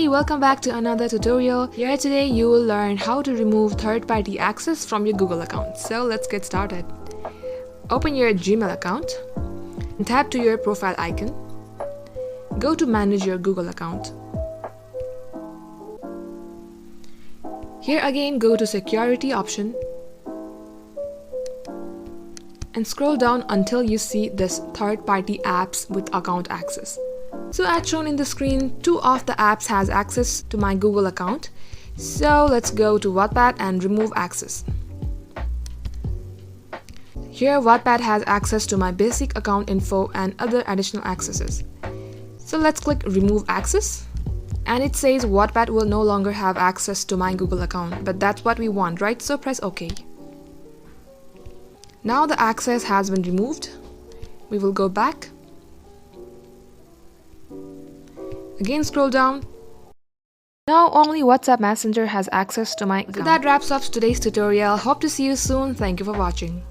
Hey, welcome back to another tutorial. Here today you will learn how to remove third-party access from your Google account. So let's get started. Open your Gmail account and tap to your profile icon. Go to manage your Google account. Here again go to security option and scroll down until you see this third-party apps with account access. So as shown in the screen, 2 of the apps has access to my Google account. So let's go to Wattpad and remove access. Here Wattpad has access to my basic account info and other additional accesses. So let's click remove access and it says Wattpad will no longer have access to my Google account, but that's what we want, right? So press OK. Now the access has been removed. We will go back. Again scroll down. Now only WhatsApp Messenger has access to my account. So that wraps up today's tutorial. Hope to see you soon. Thank you for watching.